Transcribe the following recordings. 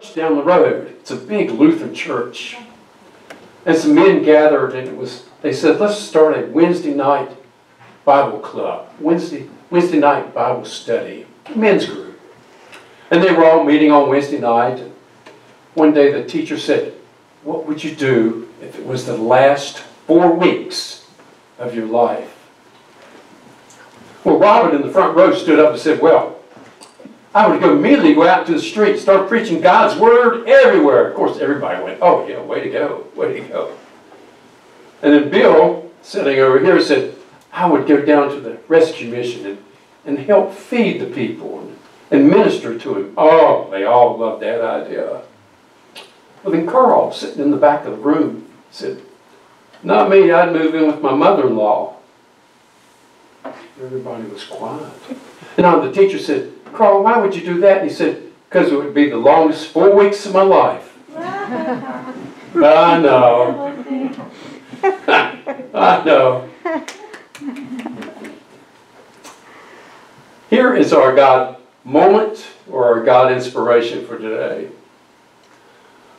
church down the road. It's a big Lutheran church. And some men gathered, and they said, let's start a Wednesday night Bible club, Wednesday night Bible study, men's group. And they were all meeting on Wednesday night. One day the teacher said, what would you do if it was the last 4 weeks of your life? Well, Robin in the front row stood up and said, well, I would immediately go out into the street and start preaching God's word everywhere. Of course, everybody went, oh, yeah, way to go, way to go. And then Bill, sitting over here, said, I would go down to the rescue mission and help feed the people and minister to them. Oh, they all loved that idea. Well, then Carl, sitting in the back of the room, said, not me, I'd move in with my mother-in-law. Everybody was quiet. And the teacher said, Carl, why would you do that? And he said, because it would be the longest 4 weeks of my life. I know. I know. Here is our God moment or our God inspiration for today.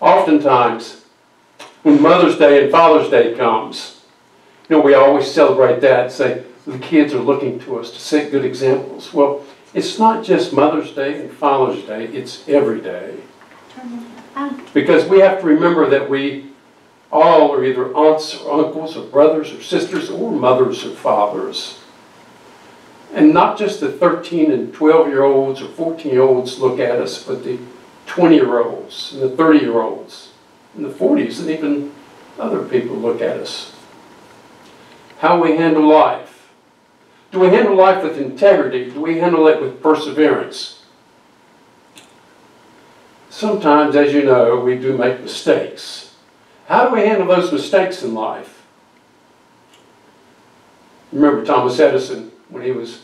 Oftentimes, when Mother's Day and Father's Day comes, we always celebrate that and say, the kids are looking to us to set good examples. Well, it's not just Mother's Day and Father's Day, it's every day. Because we have to remember that we all are either aunts or uncles or brothers or sisters or mothers or fathers. And not just the 13 and 12-year-olds or 14-year-olds look at us, but the 20-year-olds and the 30-year-olds and the 40s, and even other people look at us. How we handle life. Do we handle life with integrity? Do we handle it with perseverance? Sometimes, as you know, we do make mistakes. How do we handle those mistakes in life? Remember Thomas Edison, when he was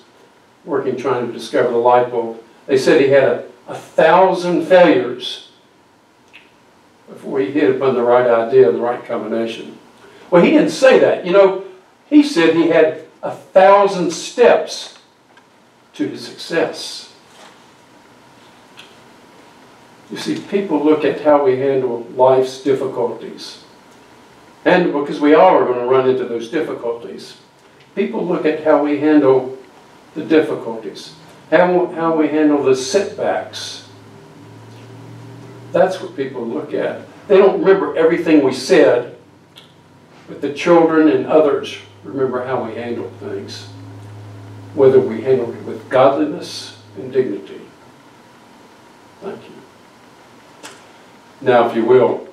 working trying to discover the light bulb, they said he had 1,000 failures before he hit upon the right idea and the right combination. Well, he didn't say that. He said he had 1,000 steps to his success. You see, people look at how we handle life's difficulties. And because we all are going to run into those difficulties. People look at how we handle the difficulties, how we handle the setbacks. That's what people look at. They don't remember everything we said, but the children and others remember how we handle things, whether we handle it with godliness and dignity. Thank you. Now, if you will,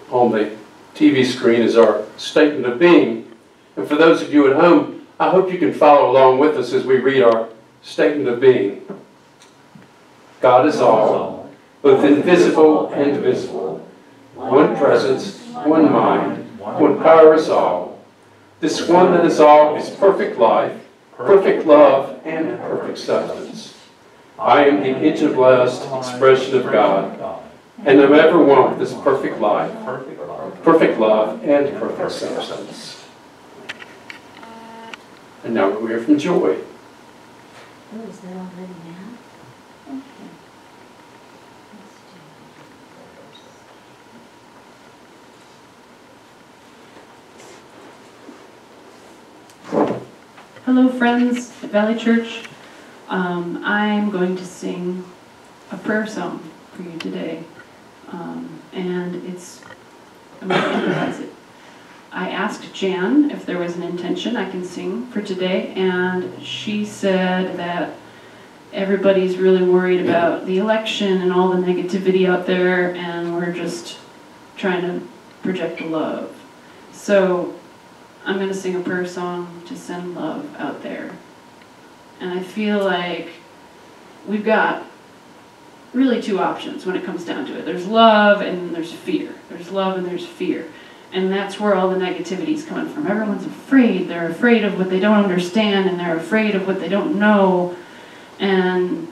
on the TV screen is our statement of being. And for those of you at home, I hope you can follow along with us as we read our statement of being. God is all, both invisible and visible. One presence, one mind, one power is all. This one that is all is perfect life, perfect love, and perfect substance. I am the interblessed expression of God, and am ever one with this perfect life, perfect love, and perfect substance. And now we'll hear from Joy. Oh, is that already now? Okay. Hello friends at Valley Church. I'm going to sing a prayer song for you today. And I'm going to improvise it. I asked Jan if there was an intention I can sing for today, and she said that everybody's really worried about the election and all the negativity out there, and we're just trying to project the love. So I'm going to sing a prayer song to send love out there. And I feel like we've got really two options when it comes down to it. There's love and there's fear. There's love and there's fear. And that's where all the negativity is coming from. Everyone's afraid. They're afraid of what they don't understand, and they're afraid of what they don't know. And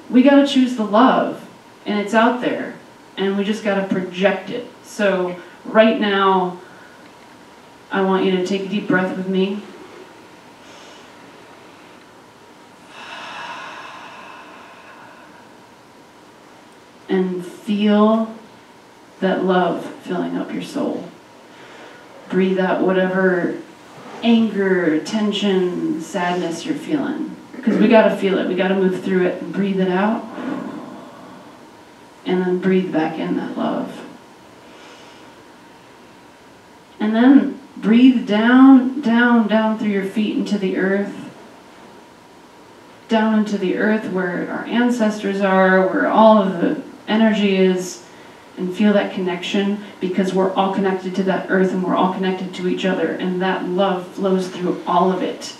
we got to choose the love, and it's out there, and we just got to project it. So right now, I want you to take a deep breath with me. and feel that love filling up your soul. Breathe out whatever anger, tension, sadness you're feeling. Because we got to feel it. We got to move through it and breathe it out. And then breathe back in that love. And then breathe down, down, down through your feet into the earth. Down into the earth where our ancestors are, where all of the energy is, and feel that connection, because we're all connected to that earth and we're all connected to each other, and that love flows through all of it.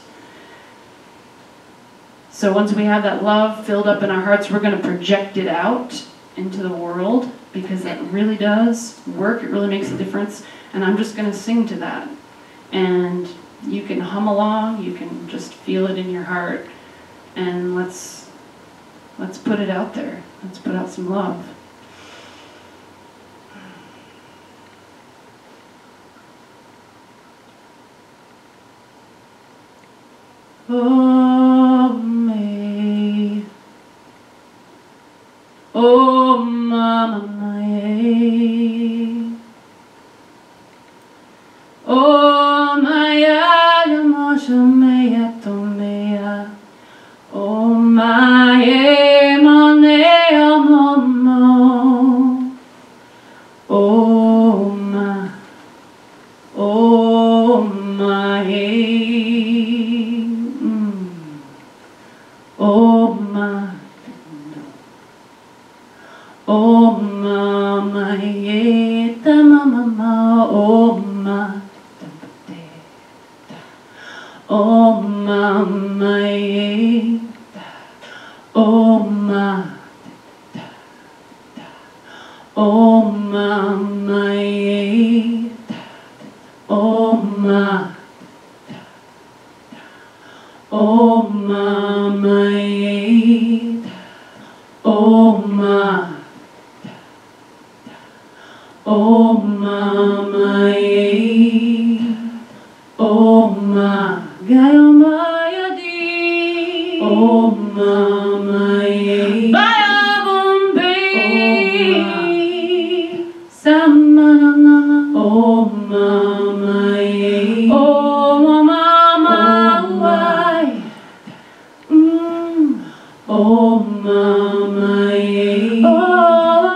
So once we have that love filled up in our hearts, we're going to project it out into the world, because that really does work. It really makes a difference. And I'm just going to sing to that. And you can hum along, you can just feel it in your heart. And let's put it out there. Let's put out some love. Oh, me. Oh, mama, my. Oh, maya, yamosha, meya, tomeya. Oh, my, monea, momo. Oh, my. Oh, my. Oh, my. Oh, mama, yeta, mama, oh, ma. Oh, mama, yeta. Oh, ma. Oh, mama, yeta. Oh, ma. Oh, mama, yeta. Oh, ma. Oh, mama, oh, ma, gayo maya di. Oh, mama, baya bombay. Samana, oh, mama, oh, mama, why? Oh, mama, oh,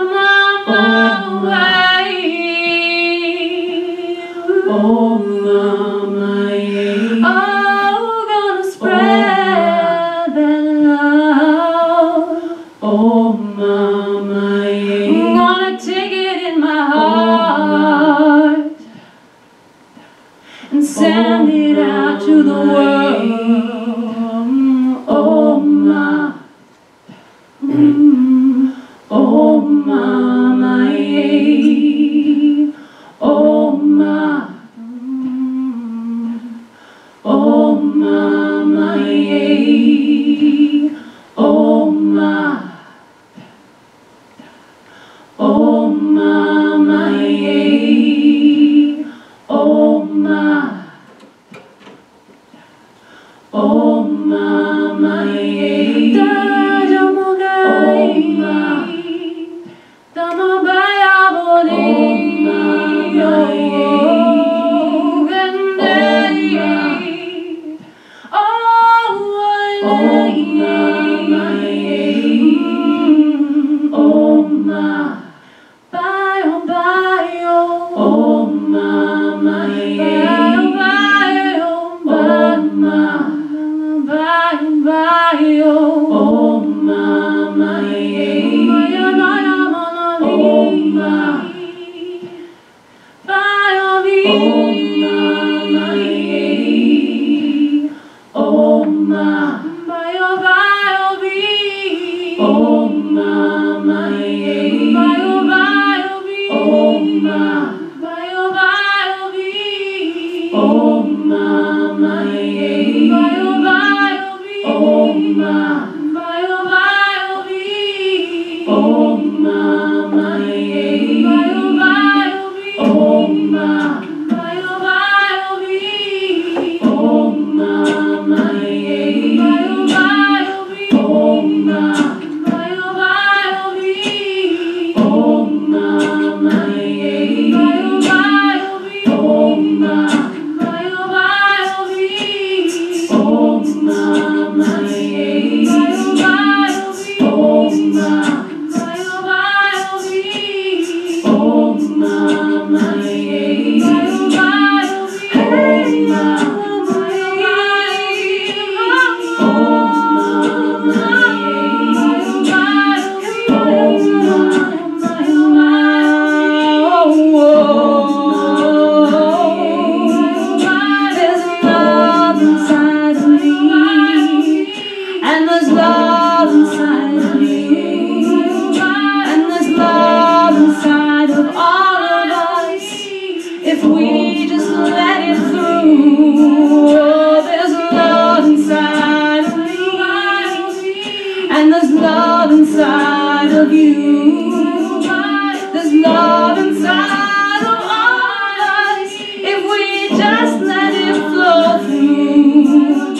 mama, why? Oh, mama, oh, gonna spread that love. Oh, mama, I'm gonna take it in my heart and send it out to the world. Oh, ma. Oh, mama, oh, ma. Oh, mama, oh, ma. Oh, mama, oh, ma. Oh, mama, There's love inside of all of us if we just let it flow through.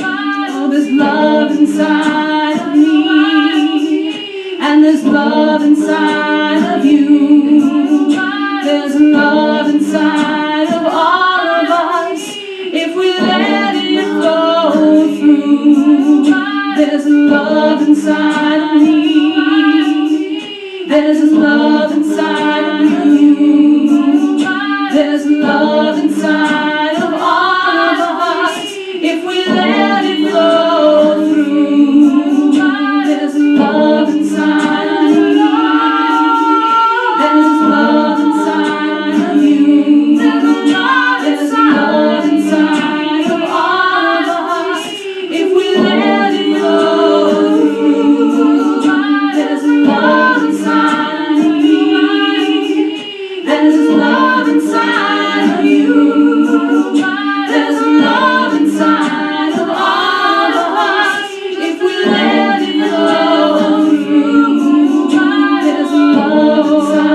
Oh, there's love inside of me, and there's love inside of you. There's love inside of all of us if we let it flow through. There's love inside of me. There's love inside of you. There's love inside of all of us if we let it flow through. There's love inside of me. There's love inside of you. There's love inside of all of us if we let it flow through. There's love inside of me. There's love inside of you. There's love inside of all of us if we let it flow through. There's love inside of me. There's love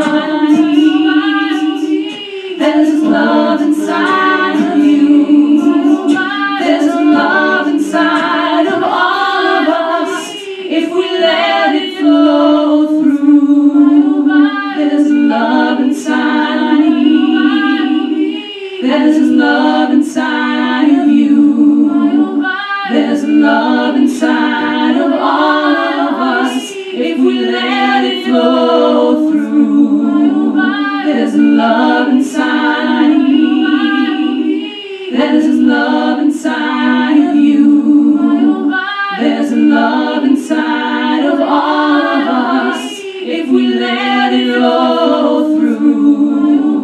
inside of you. There's love inside of all of us if we let it flow through. There's love inside of me. There's love inside of you. There's love inside of all of us if we let it flow through. There's love inside of me. There's love inside of you. There's love inside of all of us if we let it flow through.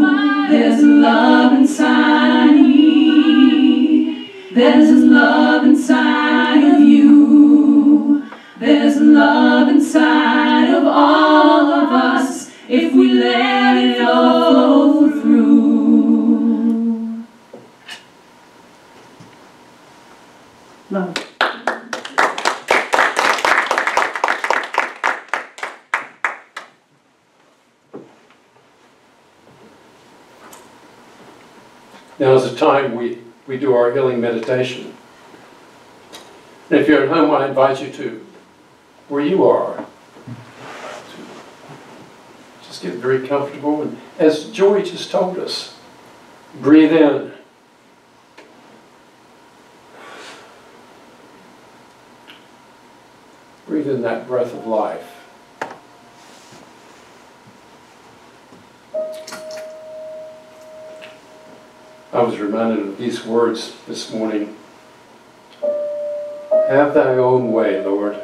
There's love inside of me. There's love inside of you. There's love inside of all of us if we let it flow through. Love. Now is the time we do our healing meditation. And if you're at home, I invite you to, where you are, to just get very comfortable. And as Joy just told us, breathe in. Breathe in that breath of life. I was reminded of these words this morning. Have thy own way, Lord.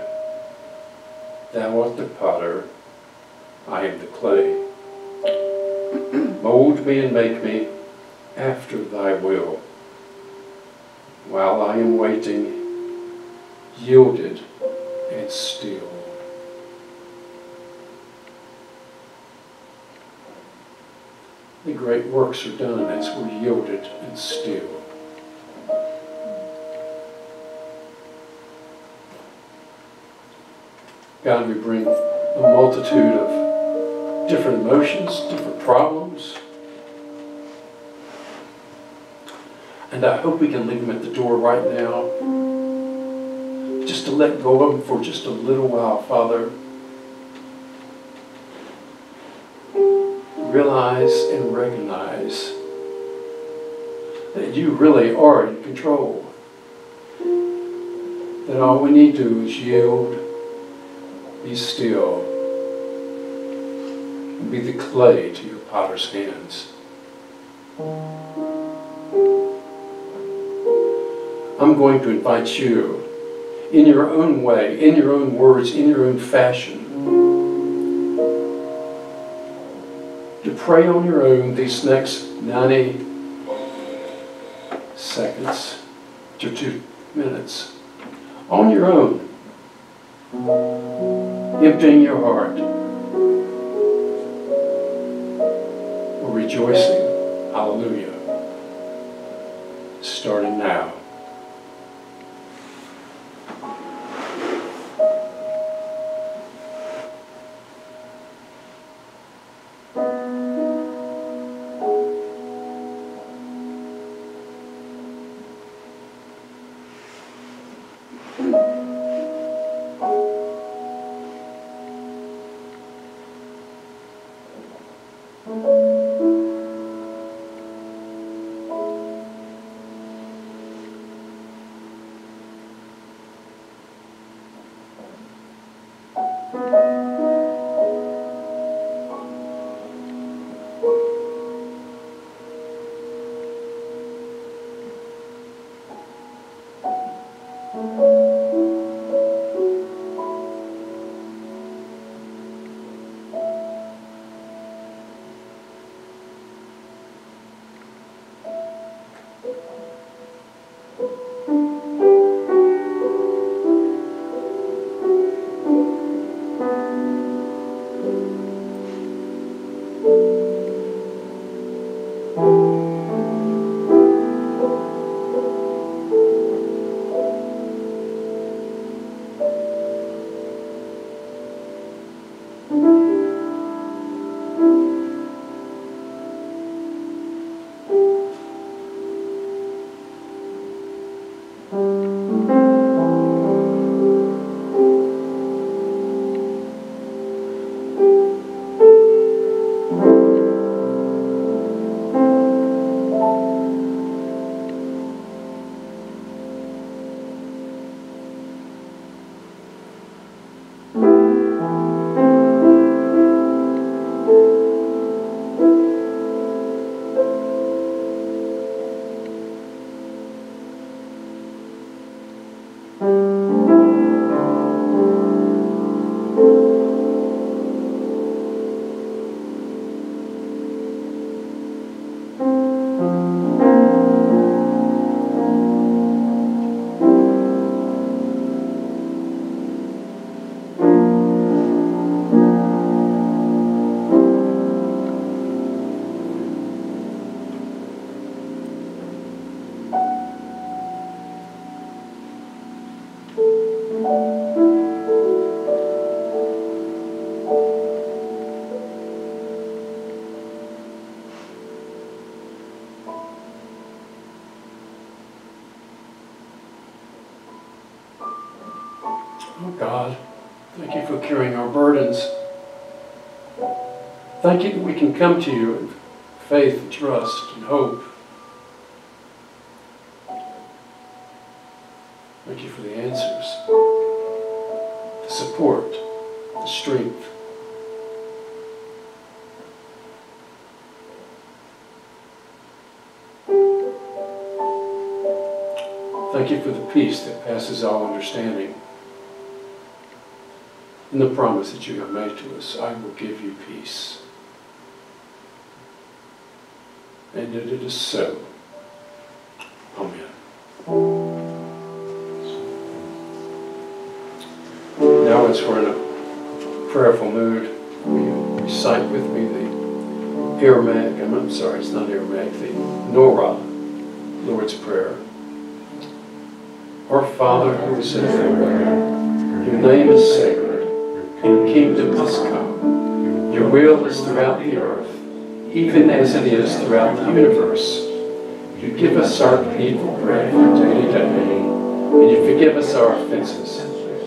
Thou art the potter, I am the clay. Mold me and make me after thy will. While I am waiting, yielded and still. The great works are done as we're yielded and still. God, we bring a multitude of different emotions, different problems. And I hope we can leave them at the door right now. Just to let go of them for just a little while, Father. Realize and recognize that you really are in control. That all we need to do is yield, be still, and be the clay to your potter's hands. I'm going to invite you, in your own way, in your own words, in your own fashion, to pray on your own these next 90 seconds to 2 minutes. On your own. Emptying your heart. Or rejoicing. Hallelujah. Starting now. Oh God, thank you for carrying our burdens. Thank you that we can come to you in faith and trust and hope. Thank you for the answers, the support, the strength. Thank you for the peace that passes all understanding. And the promise that you have made to us, I will give you peace. And it is so. Amen. Now as we're in a prayerful mood, will you recite with me the Aramaic, I'm sorry, it's not Aramaic, the Nora, Lord's Prayer. Our Father who is in heaven, your name is sacred, your kingdom has come. Your will is throughout the earth, even as it is throughout the universe. You give us our needful bread from day to day, and you forgive us our offenses,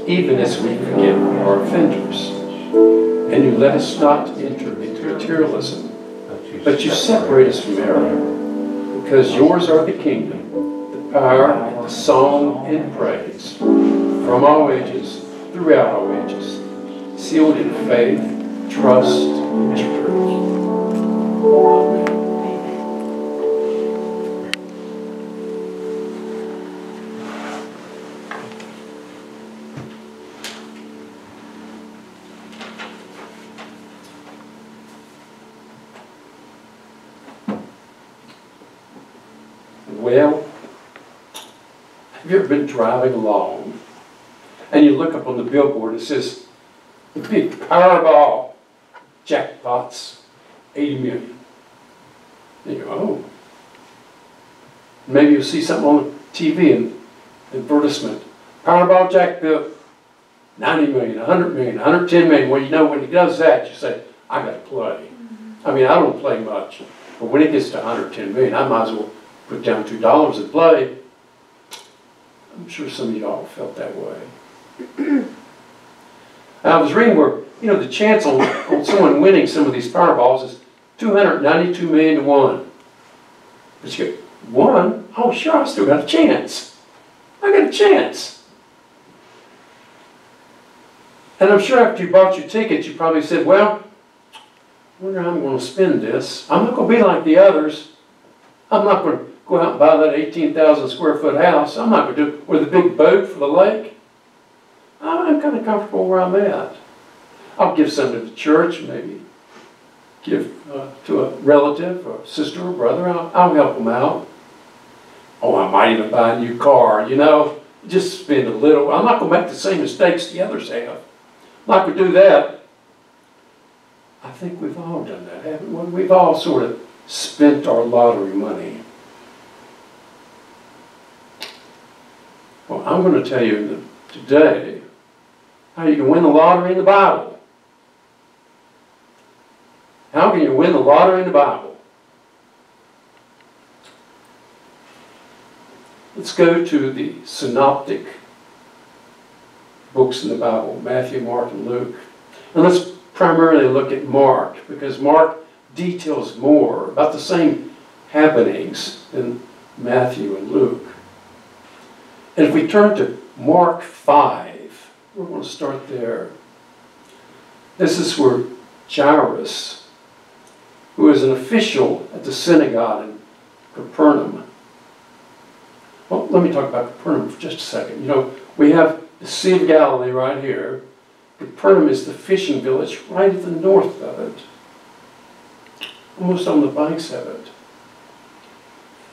even as we forgive our offenders. And you let us not enter into materialism, but you separate us from error, because yours are the kingdom, the power, the song and praise, from all ages, throughout all ages, sealed in faith, trust, and truth. Amen. Well, have you ever been driving along and you look up on the billboard, it says, the big Powerball jackpots, 80 million. And you go, oh. Maybe you'll see something on TV, an advertisement, Powerball jackpot, 90 million, 100 million, 110 million. Well, you know, when it does that, you say, I got to play. I mean, I don't play much, but when it gets to 110 million, I might as well put down $2 and play. I'm sure some of y'all felt that way. I was reading where, you know, the chance on someone winning some of these Powerballs is 292 million to 1. But you go, 1? Oh, sure, I still got a chance. I got a chance. And I'm sure after you bought your ticket, you probably said, well, I wonder how I'm going to spend this. I'm not going to be like the others. I'm not going to go out and buy that 18,000 square foot house. I'm not going to do it with a big boat for the lake. I'm kind of comfortable where I'm at. I'll give some to the church, maybe give to a relative, or sister or brother. I'll help them out. Oh, I might even buy a new car, you know, just spend a little. I'm not going to make the same mistakes the others have. I'm not going to do that. I think we've all done that, haven't we? We've all sort of spent our lottery money. Well, I'm going to tell you today how you can win the lottery in the Bible. How can you win the lottery in the Bible? Let's go to the synoptic books in the Bible, Matthew, Mark, and Luke. And let's primarily look at Mark, because Mark details more about the same happenings than Matthew and Luke. And if we turn to Mark 5, we're going to start there. This is where Jairus, who is an official at the synagogue in Capernaum. Well, let me talk about Capernaum for just a second. You know, we have the Sea of Galilee right here. Capernaum is the fishing village right at the north of it, almost on the banks of it.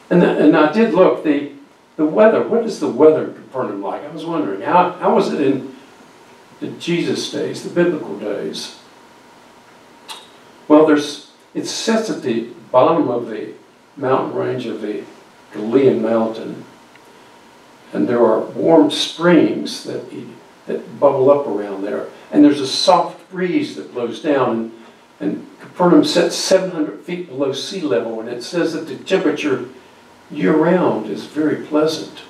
And I did look, the weather, what is the weather in Capernaum like? I was wondering, how was it in the Jesus days, the biblical days? Well, it sits at the bottom of the mountain range of the Galilean mountain, and there are warm springs that bubble up around there, and there's a soft breeze that blows down, and Capernaum sits 700 feet below sea level, and it says that the temperature year-round is very pleasant.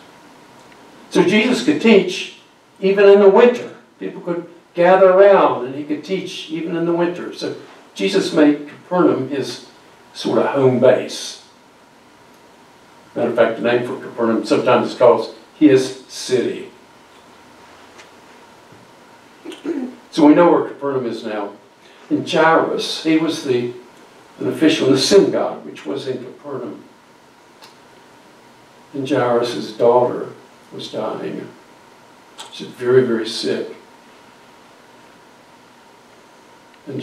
So Jesus could teach even in the winter. People could gather around, and he could teach even in the winter. So Jesus made Capernaum his sort of home base. Matter of fact, the name for Capernaum sometimes is called his city. So we know where Capernaum is now. And Jairus, he was an official in the synagogue, which was in Capernaum. And Jairus' daughter was dying. She was very, very sick. And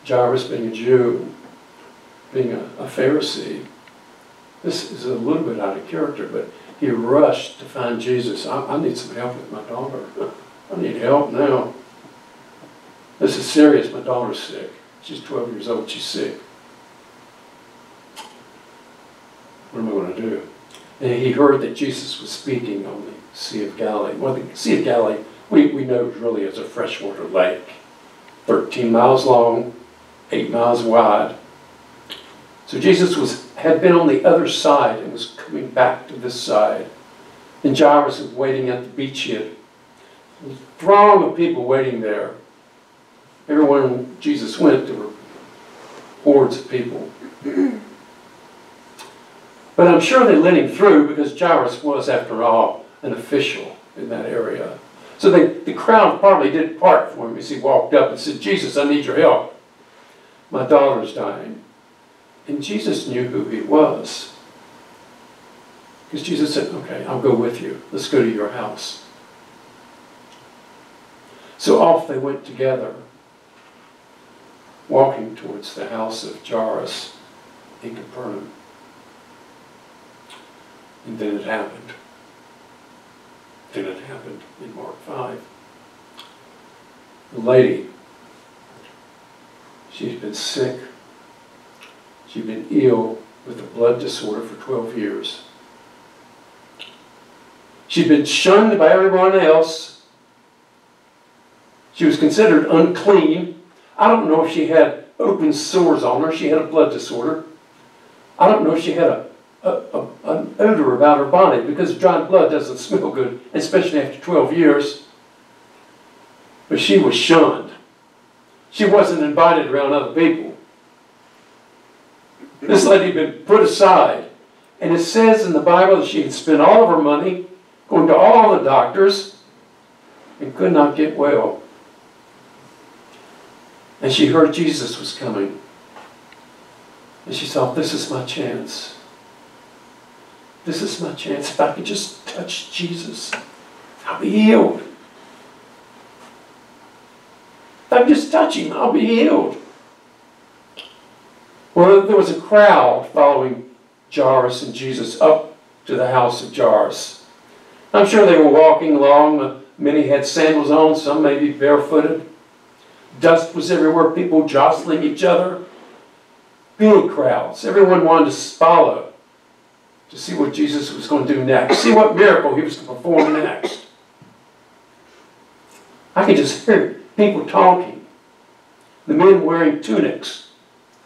Jairus, being a Jew, being a Pharisee, this is a little bit out of character, but he rushed to find Jesus. I need some help with my daughter. I need help now. This is serious. My daughter's sick. She's 12 years old. She's sick. What am I going to do? And he heard that Jesus was speaking on the Sea of Galilee. Well, the Sea of Galilee, we know really is a freshwater lake. 13 miles long, 8 miles wide. So Jesus had been on the other side and was coming back to this side. And Jairus was waiting at the beachhead. There was a throng of people waiting there. Everywhere Jesus went, there were hordes of people. But I'm sure they let him through because Jairus was, after all, an official in that area. So the crowd probably did part for him as he walked up and said, Jesus, I need your help. My daughter's dying. And Jesus knew who he was. Because Jesus said, okay, I'll go with you. Let's go to your house. So off they went together, walking towards the house of Jairus in Capernaum. And then it happened. Then it happened in Mark 5. The lady, she's been sick. She'd been ill with a blood disorder for 12 years. She'd been shunned by everyone else. She was considered unclean. I don't know if she had open sores on her. She had a blood disorder. I don't know if she had an odor about her body, because dried blood doesn't smell good, especially after 12 years. But she was shunned. She wasn't invited around other people. This lady had been put aside. And it says in the Bible that she had spent all of her money going to all the doctors and could not get well. And she heard Jesus was coming. And she thought, this is my chance. This is my chance. If I could just touch Jesus, I'll be healed. If I can just touch him, I'll be healed. Well, there was a crowd following Jairus and Jesus up to the house of Jairus. I'm sure they were walking along. Many had sandals on, some maybe barefooted. Dust was everywhere, people jostling each other. Big crowds. Everyone wanted to follow to see what Jesus was going to do next. See what miracle he was going to perform next. I could just hear people talking. The men wearing tunics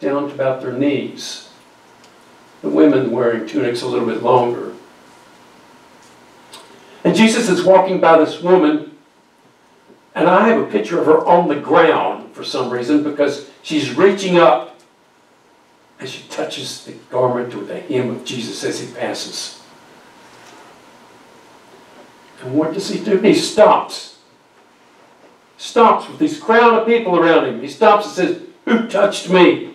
down to about their knees. The women wearing tunics a little bit longer. And Jesus is walking by this woman, and I have a picture of her on the ground for some reason because she's reaching up and she touches the garment or the hem of Jesus as he passes. And what does he do? He stops. Stops with this crowd of people around him. He stops and says, "Who touched me?"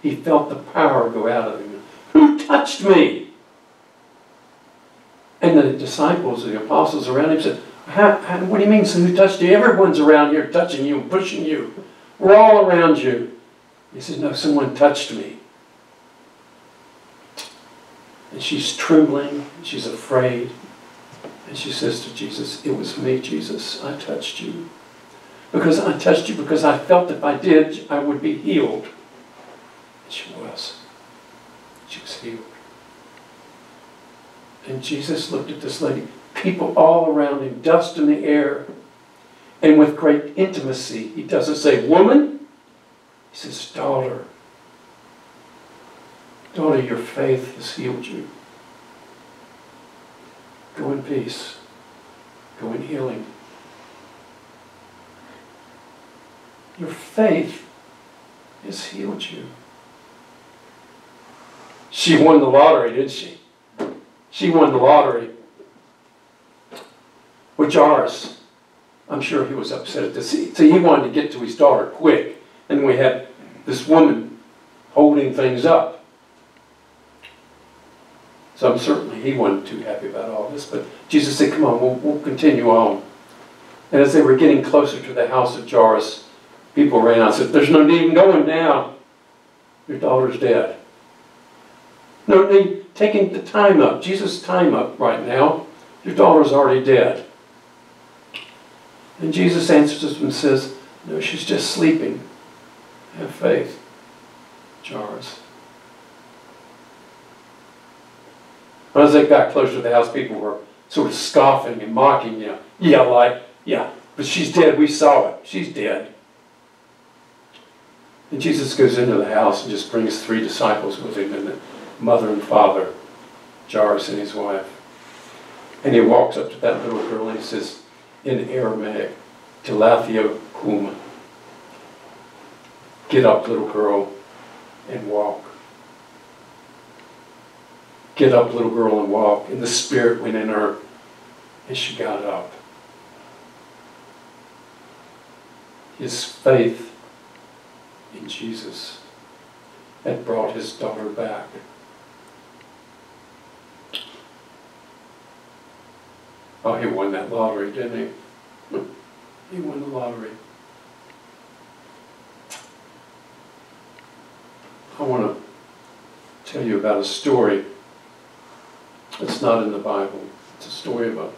He felt the power go out of him. "Who touched me?" And the disciples, the apostles around him said, what do you mean, so who touched you? Everyone's around here touching you and pushing you. We're all around you. He said, no, someone touched me. And she's trembling. She's afraid. And she says to Jesus, it was me, Jesus. I touched you. Because I touched you because I felt if I did, I would be healed. And she was. She was healed. And Jesus looked at this lady. People all around him, dust in the air. And with great intimacy, he doesn't say, woman. He says, daughter. Daughter, your faith has healed you. Go in peace. Go in healing. Your faith has healed you. She won the lottery, didn't she? She won the lottery. With Jairus, I'm sure he was upset at this. See, he wanted to get to his daughter quick. And we had this woman holding things up. So I'm certainly he wasn't too happy about all this. But Jesus said, come on, we'll continue on. And as they were getting closer to the house of Jairus, people ran out and said, there's no need in going now. Your daughter's dead. No need taking the time up, Jesus' time up right now. Your daughter's already dead. And Jesus answers us and says, no, she's just sleeping. Have faith, Jairus. But as they got closer to the house, people were sort of scoffing and mocking, yeah, but she's dead. We saw it. She's dead. And Jesus goes into the house and just brings 3 disciples with him, and the mother and father, Jairus and his wife. And he walks up to that little girl and he says, in Aramaic, Talitha Kum. Get up, little girl, and walk. Get up, little girl, and walk. And the Spirit went in her, and she got up. His faith in Jesus had brought his daughter back. Oh, he won that lottery, didn't he? He won the lottery. I want to tell you about a story that's not in the Bible. It's a story of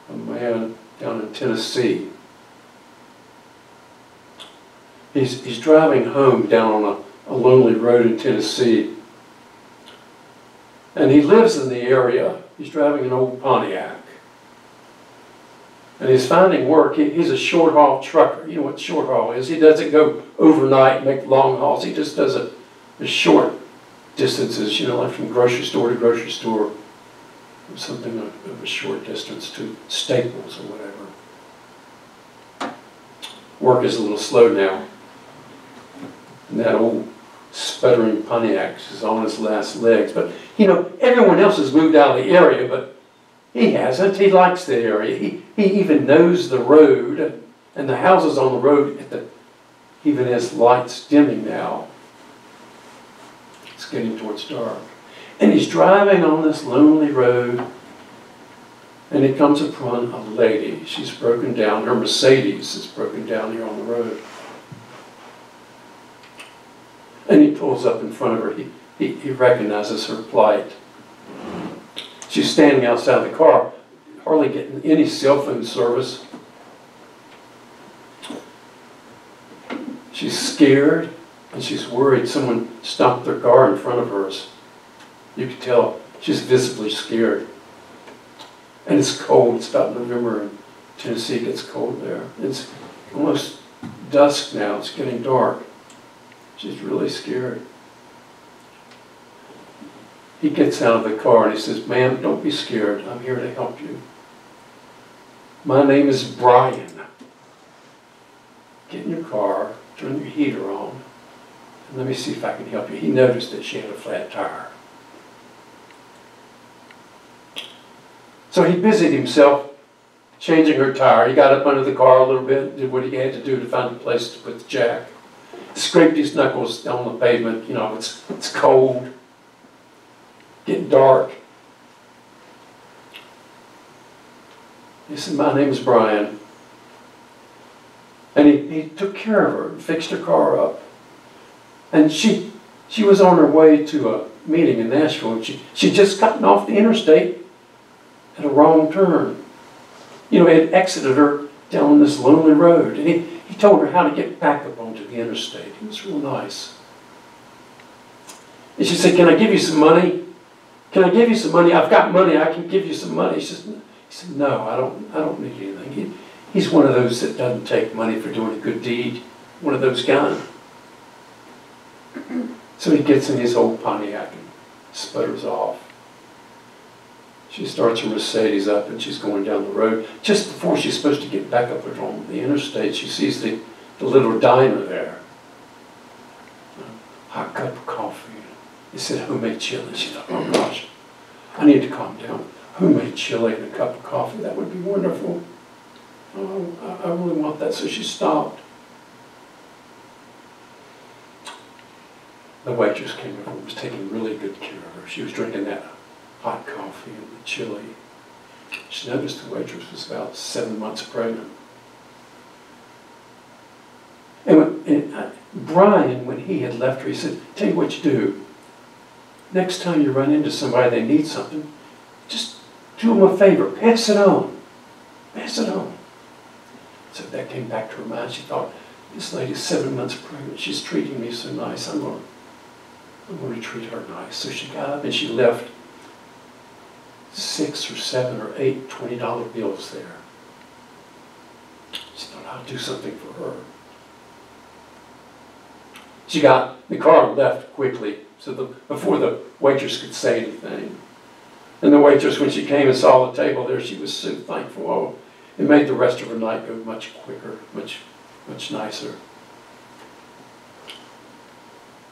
a man down in Tennessee. He's driving home down on a lonely road in Tennessee. And he lives in the area. He's driving an old Pontiac. And he's finding work. He's a short haul trucker. You know what short haul is. He doesn't go overnight, make long hauls. He just does it the short distances, like from grocery store to grocery store. Or something of a short distance to Staples or whatever. Work is a little slow now. And that old sputtering Pontiac. He's on his last legs. But, you know, everyone else has moved out of the area, but he hasn't. He likes the area. He even knows the road, and the houses on the road, even has lights dimming now. It's getting towards dark. And he's driving on this lonely road, and he comes upon a lady. She's broken down. Her Mercedes is broken down here on the road. And he pulls up in front of her. He recognizes her plight. She's standing outside the car, hardly getting any cell phone service. She's scared and she's worried. Someone stopped their car in front of hers. You can tell she's visibly scared. And it's cold. It's about November in Tennessee. It gets cold there. It's almost dusk now. It's getting dark. She's really scared. He gets out of the car and he says, "Ma'am, don't be scared. I'm here to help you. My name is Brian. Get in your car, turn your heater on, and let me see if I can help you." He noticed that she had a flat tire. So he busied himself changing her tire. He got up under the car a little bit, did what he had to do to find a place to put the jack. Scraped his knuckles down the pavement. You know, it's cold, getting dark. He said, "My name is Brian." And he took care of her and fixed her car up. And she was on her way to a meeting in Nashville, and she'd just gotten off the interstate at a wrong turn. You know, he had exited her down this lonely road. And he told her how to get back up onto the interstate. He was real nice. And she said, "Can I give you some money? Can I give you some money? I've got money. I can give you some money." He said, "No, I don't need anything." He's one of those that doesn't take money for doing a good deed. One of those guys. So he gets in his old Pontiac and sputters off. She starts her Mercedes up and she's going down the road. Just before she's supposed to get back up on the interstate, she sees the little diner there. A hot cup of coffee. They said homemade chili. She thought, "Oh gosh, I need to calm down. Homemade chili and a cup of coffee, that would be wonderful. Oh, I really want that." So she stopped. The waitress came over and was taking really good care of her. She was drinking that hot coffee and the chili. She noticed the waitress was about 7 months pregnant. And Brian, when he had left her, he said, "Tell you what you do. Next time you run into somebody, they need something, just do them a favor. Pass it on. Pass it on." So that came back to her mind. She thought, "This lady's 7 months pregnant. She's treating me so nice. I'm going to treat her nice." So she got up and she left 6 or 7 or 8 $20 bills there. She thought, "I'll do something for her." She got in the car and left quickly, before the waitress could say anything. And the waitress, when she came and saw the table there, she was so thankful. Oh, it made the rest of her night go much quicker, much nicer.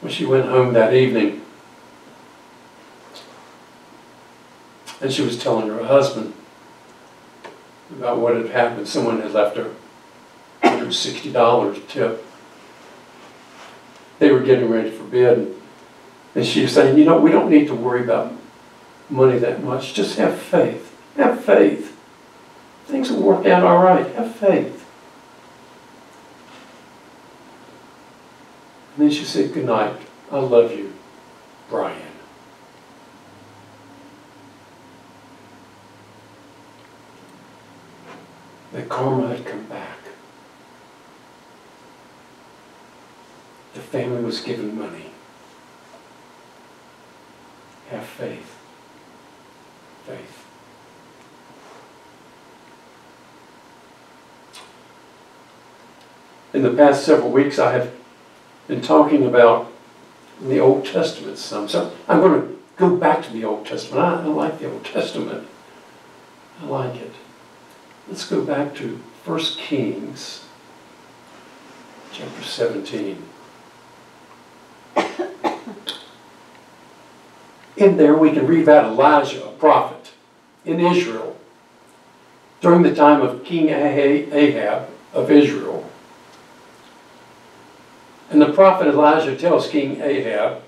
When she went home that evening, and she was telling her husband about what had happened. Someone had left her $160 tip. They were getting ready for bed, and she was saying, "You know, we don't need to worry about money that much. Just have faith. Have faith. Things will work out all right. Have faith." And then she said, "Good night. I love you, Brian." The karma had come back. The family was given money. Have faith. Faith. In the past several weeks, I have been talking about the Old Testament some. So I'm going to go back to the Old Testament. I like the Old Testament. I like it. Let's go back to 1 Kings, chapter 17. in there we can read about Elijah, a prophet, in Israel, during the time of King Ahab of Israel. And the prophet Elijah tells King Ahab,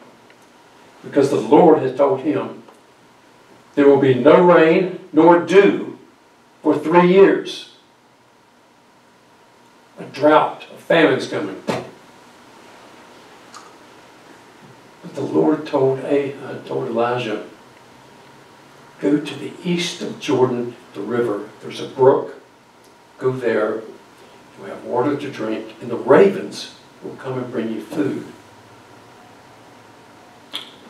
because the Lord has told him, there will be no rain nor dew for 3 years. A drought, a famine's coming. But the Lord told Elijah, go to the east of Jordan, the river. There's a brook. Go there. You have water to drink, and the ravens will come and bring you food.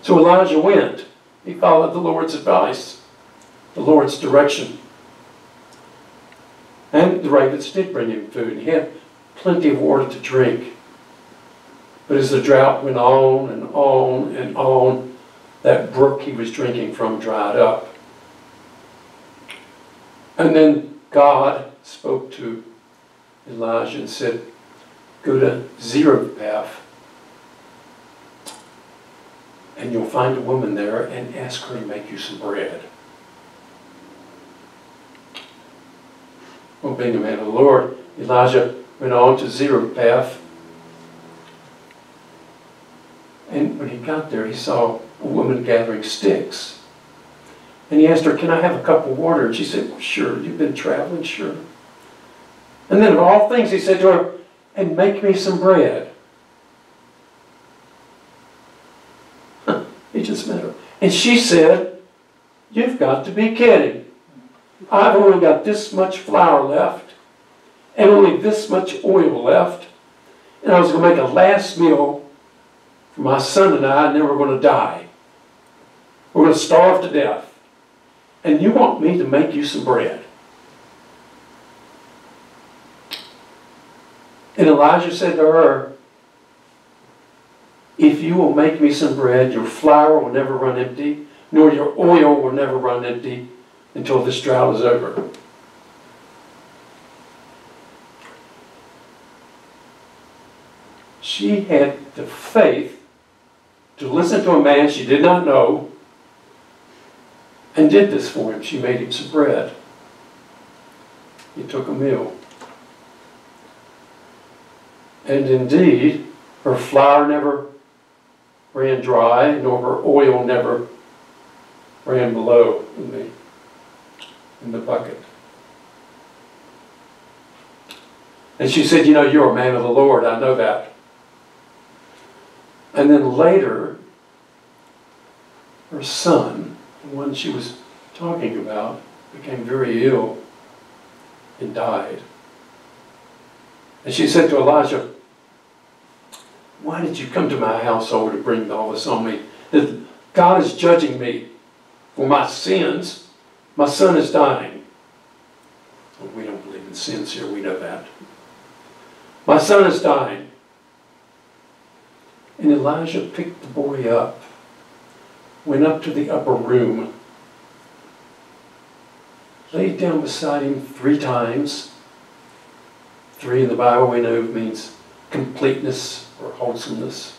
So Elijah went. He followed the Lord's advice, the Lord's direction. And the ravens did bring him food. He had plenty of water to drink. But as the drought went on and on and on, that brook he was drinking from dried up. And then God spoke to Elijah and said, go to Zarephath, and you'll find a woman there and ask her to make you some bread. Well, being a man of the Lord, Elijah went on to Zarephath. And when he got there, he saw a woman gathering sticks. And he asked her, can I have a cup of water? And she said, well, sure, you've been traveling, sure. And then of all things, he said to her, and make me some bread. He just met her. And she said, you've got to be kidding. I've only got this much flour left and only this much oil left. And I was going to make a last meal for my son and I, and then we're going to die. We're going to starve to death. And you want me to make you some bread? And Elijah said to her, if you will make me some bread, your flour will never run empty, nor your oil will never run empty until this drought is over. She had the faith to listen to a man she did not know and did this for him. She made him some bread. He took a meal. And indeed, her flour never ran dry, nor her oil never ran below in the bucket. And she said, you know, you're a man of the Lord, I know that. And then later, her son, the one she was talking about, became very ill and died. And she said to Elijah, why did you come to my household to bring all this on me? God is judging me for my sins. My son is dying. Well, we don't believe in sins here, we know that. My son is dying. And Elijah picked the boy up, went up to the upper room, laid down beside him 3 times. 3 in the Bible we know means completeness or wholesomeness.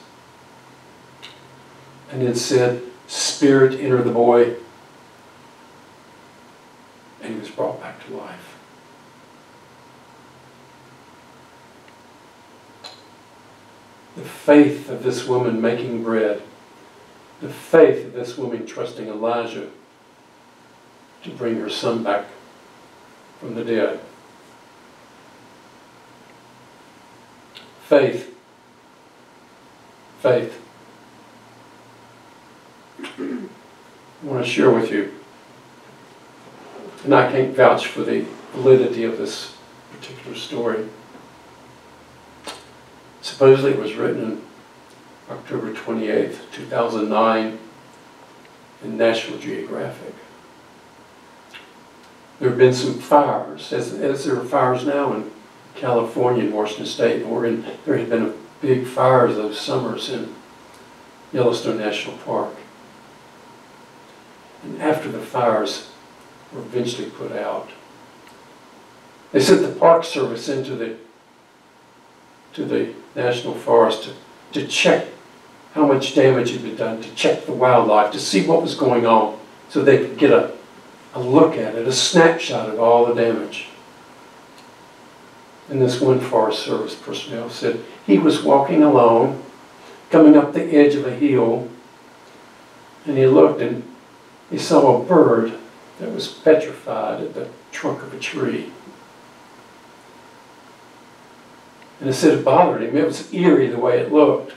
And then said, Spirit, enter the boy. And he was brought back to life. The faith of this woman making bread, the faith of this woman trusting Elijah to bring her son back from the dead. Faith. Faith. I want to share with you, and I can't vouch for the validity of this particular story. Supposedly it was written on October 28th, 2009 in National Geographic. There have been some fires, as there are fires now in California and Washington State and Oregon. There had been a big fires those summers in Yellowstone National Park. And after the fires were eventually put out, they sent the Park Service into the National Forest to check how much damage had been done, to check the wildlife, to see what was going on, so they could get a look at it, a snapshot of all the damage. And this one Forest Service personnel said he was walking along, coming up the edge of a hill, and he looked and he saw a bird that was petrified at the trunk of a tree. And it said it bothered him. It was eerie the way it looked.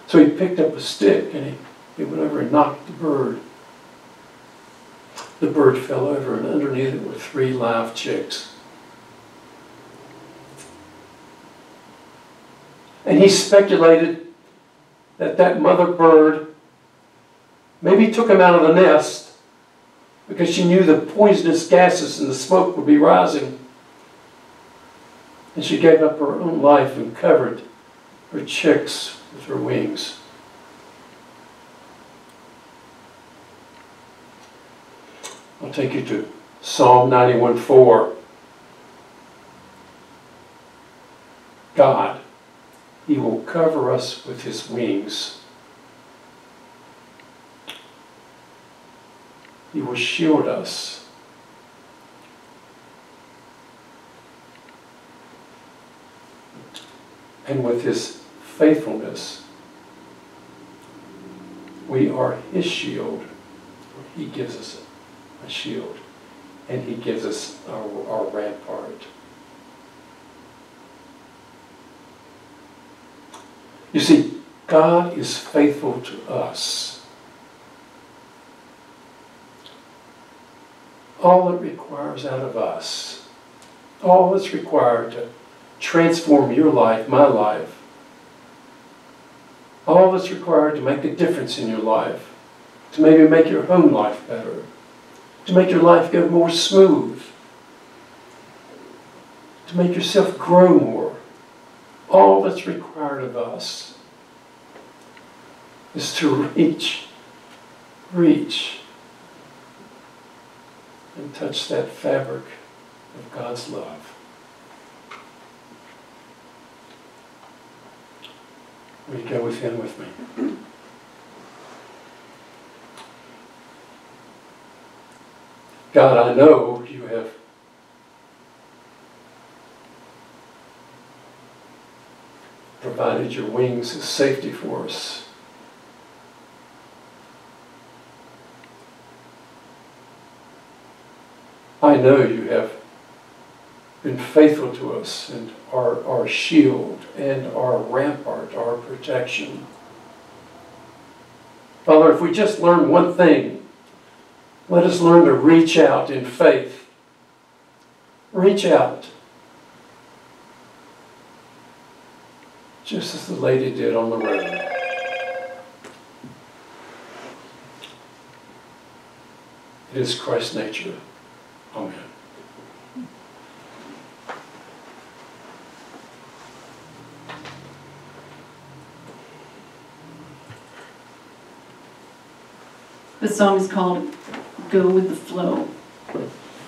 So he picked up a stick and he went over and knocked the bird. The bird fell over, and underneath it were 3 live chicks. And he speculated that that mother bird maybe took him out of the nest because she knew the poisonous gases and the smoke would be rising. And she gave up her own life and covered her chicks with her wings. I'll take you to Psalm 91:4. God, He will cover us with His wings. He will shield us. And with His faithfulness, we are His shield. He gives us a shield, and He gives us our rampart. You see, God is faithful to us. All it requires out of us, all that's required to transform your life, my life, all that's required to make a difference in your life, to maybe make your home life better, to make your life go more smooth, to make yourself grow more. All that's required of us is to reach, and touch that fabric of God's love. Will you go within with me? God, I know you have provided your wings as safety for us. I know you have been faithful to us and are our shield and our rampart, our protection. Father, if we just learn one thing, let us learn to reach out in faith. Reach out. Just as the lady did on the road. It is Christ's nature. Amen. This song is called Go With the Flow.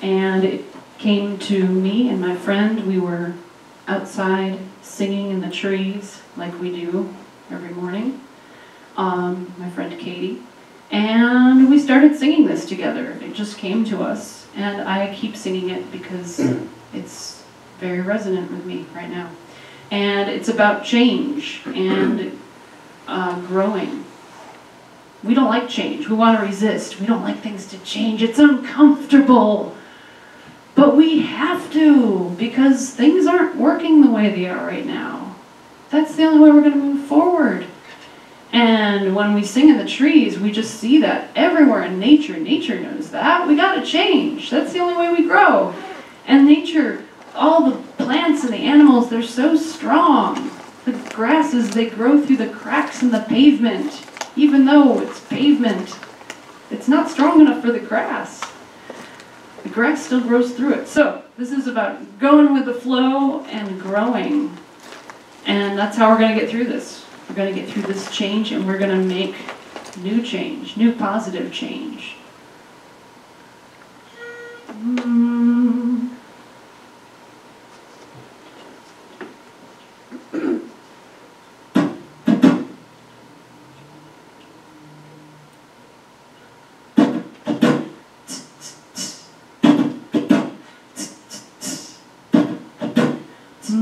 And it came to me and my friend. We were outside singing in the trees like we do every morning. My friend Katie. And we started singing this together. It just came to us. And I keep singing it because it's very resonant with me right now. And it's about change and growing. We don't like change. We want to resist. We don't like things to change. It's uncomfortable. But we have to, because things aren't working the way they are right now. That's the only way we're going to move forward. And when we sing in the trees, we just see that everywhere in nature. Nature knows that. We got to change. That's the only way we grow. And nature, all the plants and the animals, they're so strong. The grasses, they grow through the cracks in the pavement. Even though it's pavement, it's not strong enough for the grass. The grass still grows through it. So this is about going with the flow and growing. And that's how we're going to get through this. We're going to get through this change, and we're going to make new change, new positive change. You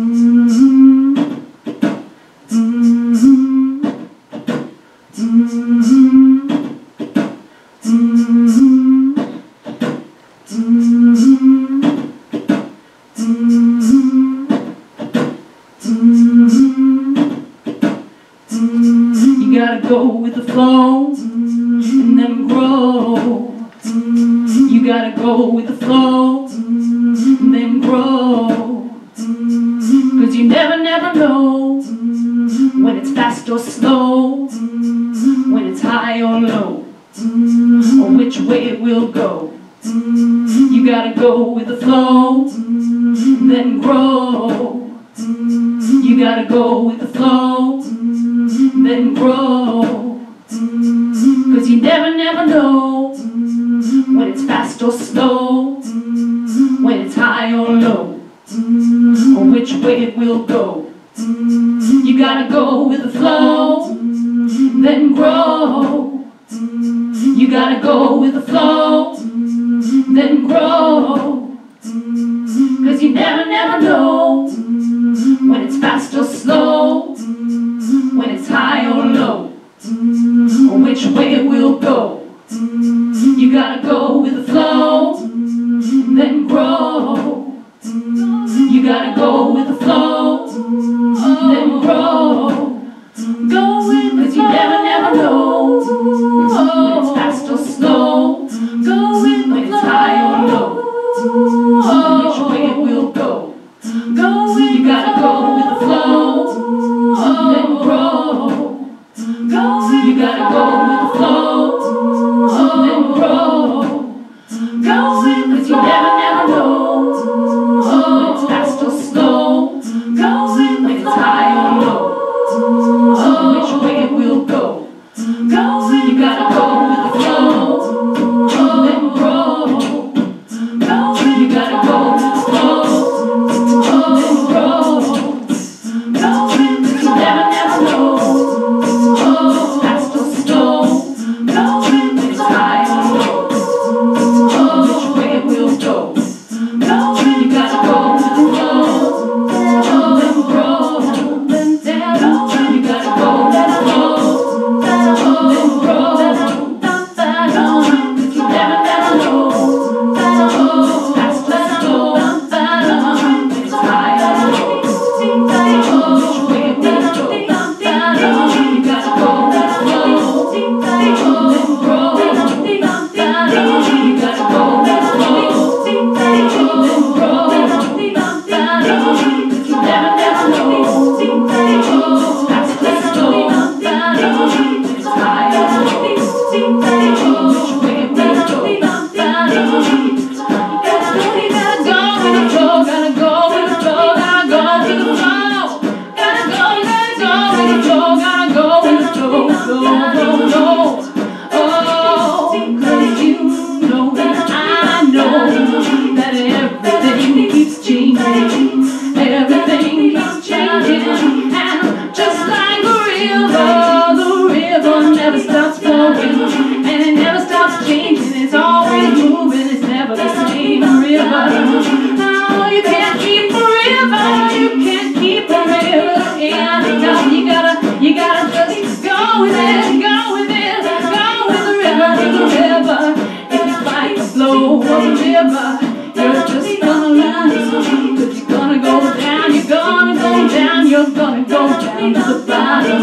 gotta go with the flow and then grow. You gotta go with the flow and then grow. 'Cause you never know when it's fast or slow, when it's high or low, or which way it will go. You gotta go with the flow and then grow. You gotta go with the flow, then grow. 'Cause you never know when it's fast or slow, when it's high or low, or which way it will go. You gotta go with the flow, then grow. You gotta go with the flow, then grow. 'Cause you never know when it's fast or slow, when it's high or low, or which way it will go. You gotta go with the flow, then grow. You gotta go with the flow, then grow. Go with the flow, 'cause you never know when it's fast or slow. Go with when it's high or low, or which way it will go. Go with you gotta go with the flow, then grow. Go with you gotta go with the flow, then grow. Go with 'cause you never know when it's fast or slow. Go with when it's high or low, or which way it will go. Go with you gotta go with the flow, then grow. Go with you gotta go with the flow, then grow. Go with 'cause you never know when it's fast or slow. Go with when it's high or low, or which way it will go. Go with you gotta go with the flow, then grow. Go with you gotta go with the flow, then grow. Go with 'cause you never know when it's fast or slow, when it's high or low, or which way it will go. You gotta go with the flow, then grow. You gotta go with the flow, then grow. You never know when it's fast or slow, when it's high or low, or which way it will go. You gotta go with the flow, gotta go with the flow, gotta go with the flow, gotta go with the flow, gotta go with the flow, go. Oh, 'cause you know that I know that everything keeps changing, everything keeps changing, and just like the river never stops flowing, and it never stops changing, it's always moving, it's never the same river. No, you can't keep a river, you can't keep a river, and no, you gotta just go with it, go with it, go with the river. If you fight the flow of the river, you're just gonna lose, 'cause you're gonna go down, you're gonna go down, you're gonna go down to the bottom.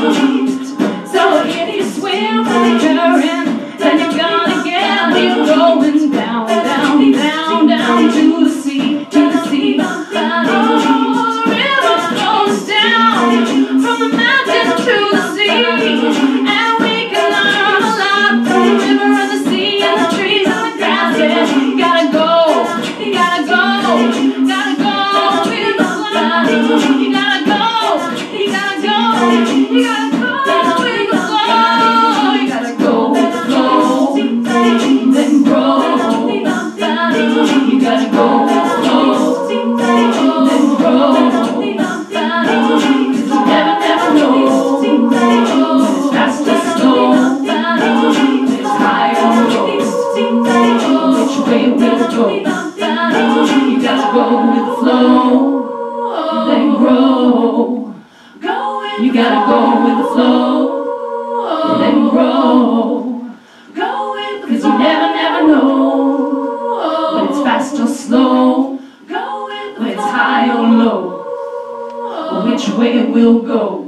So if you swim with the current, then you're gonna get it going down, down, down, down to the sea, to the sea. Oh, the river flows down from the mountain to the sea, and we can learn a lot from the river and the sea and the trees and the grasses. You gotta go with the flow. You gotta go with the flow. You gotta go with the flow. You gotta go with the flow, then grow. You gotta go with the flow, then grow. 'Cause you never know when it's fast or slow, when it's high or low, which way it will go. You gotta go with the flow, then grow. You gotta go with the flow, then grow. Go with the flow, 'cause you never know when it's fast or slow. Go with the when it's high or low, or which way it will go.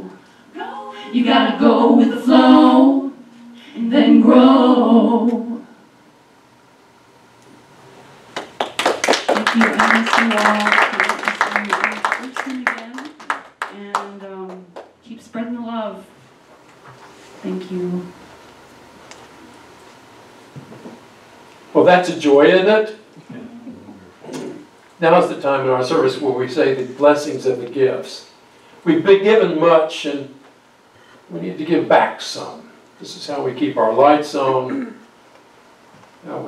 You gotta go with the flow, and then grow. Thank you, I miss you all. Listen again, and keep spreading the love. Thank you. Well, that's a joy, isn't it? Now is the time in our service where we say the blessings of the gifts. We've been given much, and we need to give back some. This is how we keep our lights on, how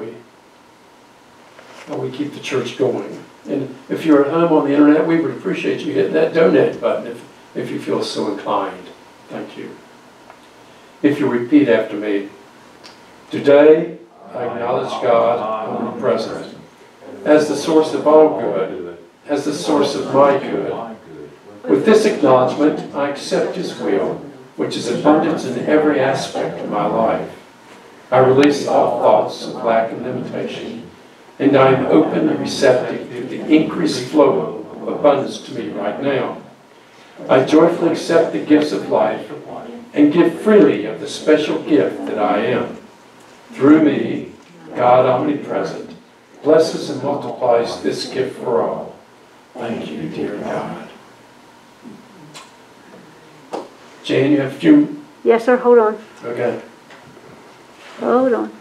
we keep the church going. And if you're at home on the internet, we would appreciate you hitting that donate button if you feel so inclined. Thank you. If you repeat after me, today I acknowledge God omnipresent as the source of all good, as the source of my good. With this acknowledgement, I accept His will, which is abundance in every aspect of my life. I release all thoughts of lack and limitation, and I am open and receptive to the increased flow of abundance to me right now. I joyfully accept the gifts of life and give freely of the special gift that I am. Through me, God omnipresent blesses and multiplies this gift for all. Thank you, dear God. Jane, you have a few? Yes, sir, hold on. Okay. Hold on.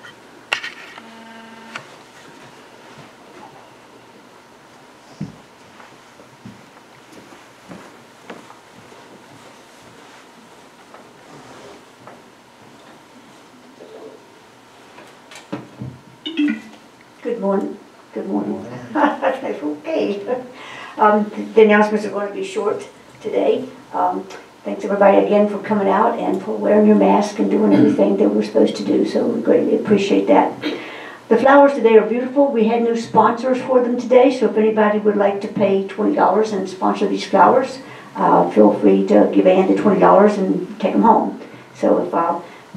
Good morning. Good morning. Okay. The announcements are going to be short today. Thanks everybody again for coming out and for wearing your mask and doing everything that we're supposed to do, so we greatly appreciate that. The flowers today are beautiful. We had new sponsors for them today, so if anybody would like to pay $20 and sponsor these flowers, feel free to give Ann the $20 and take them home. So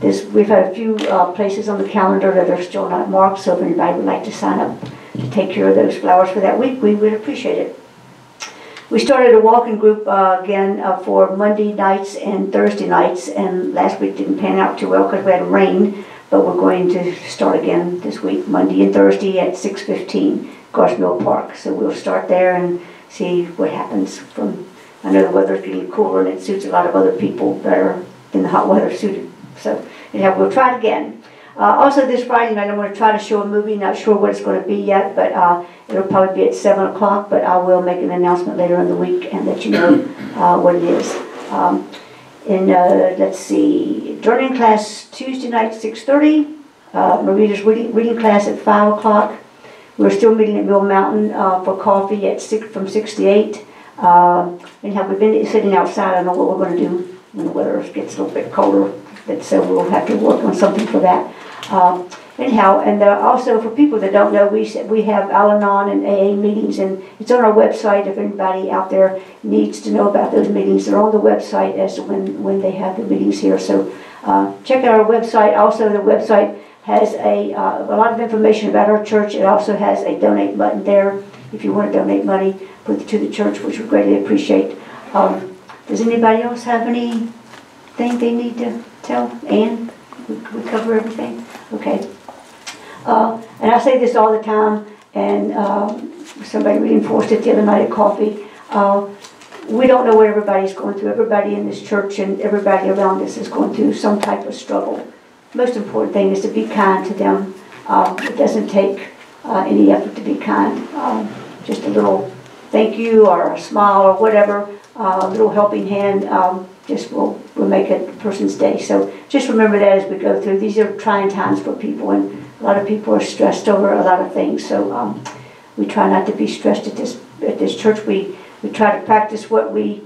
if we've had a few places on the calendar that are still not marked, so if anybody would like to sign up to take care of those flowers for that week, we would appreciate it. We started a walking group again for Monday nights and Thursday nights, and last week didn't pan out too well because we had rain, but we're going to start again this week, Monday and Thursday at 6:15, Garth Mill Park. So we'll start there and see what happens. I know the weather's getting cooler and it suits a lot of other people better than the hot weather suited. So anyhow, we'll try it again. Also this Friday night, I'm going to try to show a movie. Not sure what it's going to be yet, but it'll probably be at 7 o'clock, but I will make an announcement later in the week and let you know what it is. Let's see, journeying class Tuesday night, 6:30. Marita's reading class at 5 o'clock. We're still meeting at Mill Mountain for coffee at from 6 to 8. Anyhow, we've been sitting outside. I don't know what we're going to do when the weather gets a little bit colder, so we'll have to work on something for that. Anyhow, and also for people that don't know, we have Al-Anon and AA meetings, and it's on our website if anybody out there needs to know about those meetings. They're on the website as to when they have the meetings here. So check out our website. Also, the website has a lot of information about our church. It also has a donate button there if you want to donate money to the church, which we greatly appreciate. Does anybody else have anything they need to tell? Ann? We cover everything? Okay. And I say this all the time, and somebody reinforced it the other night at coffee. We don't know what everybody's going through. Everybody in this church and everybody around us is going through some type of struggle. Most important thing is to be kind to them. It doesn't take any effort to be kind. Just a little thank you or a smile or whatever, a little helping hand just will make a person's day. So just remember that as we go through. These are trying times for people, and a lot of people are stressed over a lot of things. So we try not to be stressed at this church. We try to practice what we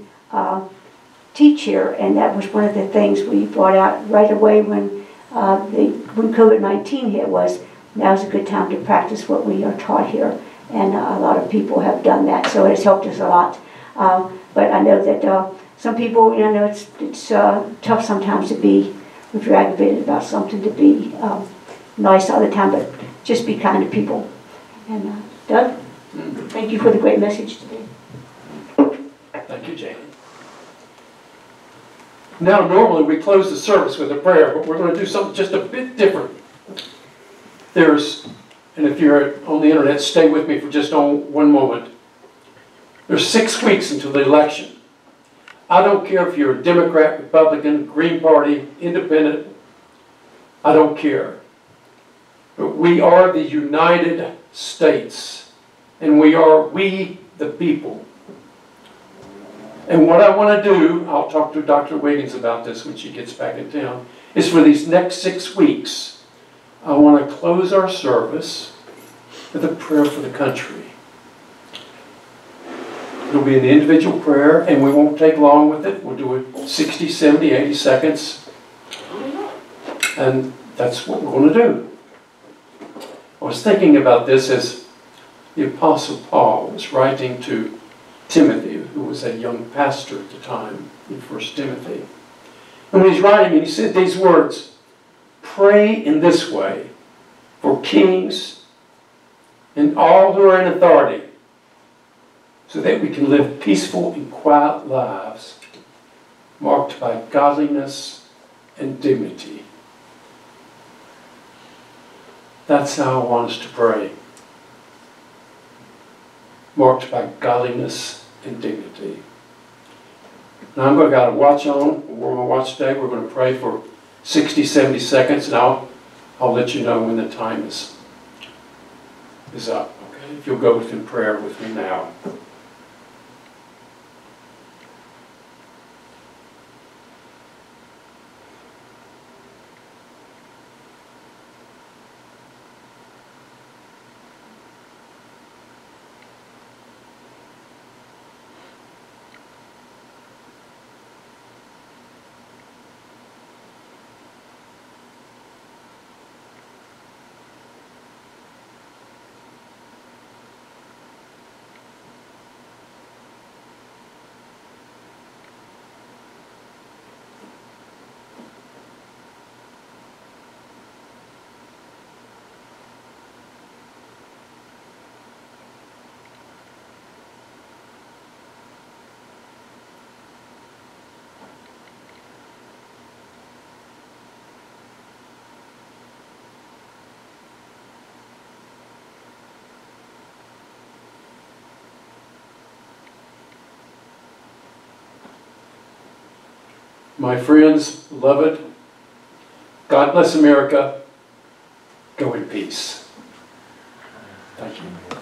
teach here, and that was one of the things we brought out right away when COVID-19 hit. Was now's a good time to practice what we are taught here, and a lot of people have done that. So it has helped us a lot. But I know that some people, you know, it's tough sometimes to be, if you're aggravated about something, to be nice all the time, but just be kind to people. And Doug, thank you for the great message today. Thank you, Jane. Now, normally we close the service with a prayer, but we're going to do something just a bit different. And if you're on the internet, stay with me for just one moment. There's 6 weeks until the election. I don't care if you're a Democrat, Republican, Green Party, Independent. I don't care. But we are the United States, and we the people. And what I want to do, I'll talk to Dr. Wiggins about this when she gets back in town, is for these next 6 weeks, I want to close our service with a prayer for the country. It'll be an individual prayer, and we won't take long with it. We'll do it 60, 70, 80 seconds. And that's what we're going to do. I was thinking about this as the Apostle Paul was writing to Timothy, who was a young pastor at the time in 1 Timothy. And when he's writing, he said these words, "Pray in this way for kings and all who are in authority, so that we can live peaceful and quiet lives marked by godliness and dignity." That's how I want us to pray. Marked by godliness and dignity. Now I'm going to got a watch on. We're going to watch today. We're going to pray for 60, 70 seconds, and I'll let you know when the time is up. Okay? If you'll go within prayer with me now. My friends, beloved, God bless America. Go in peace. Thank you.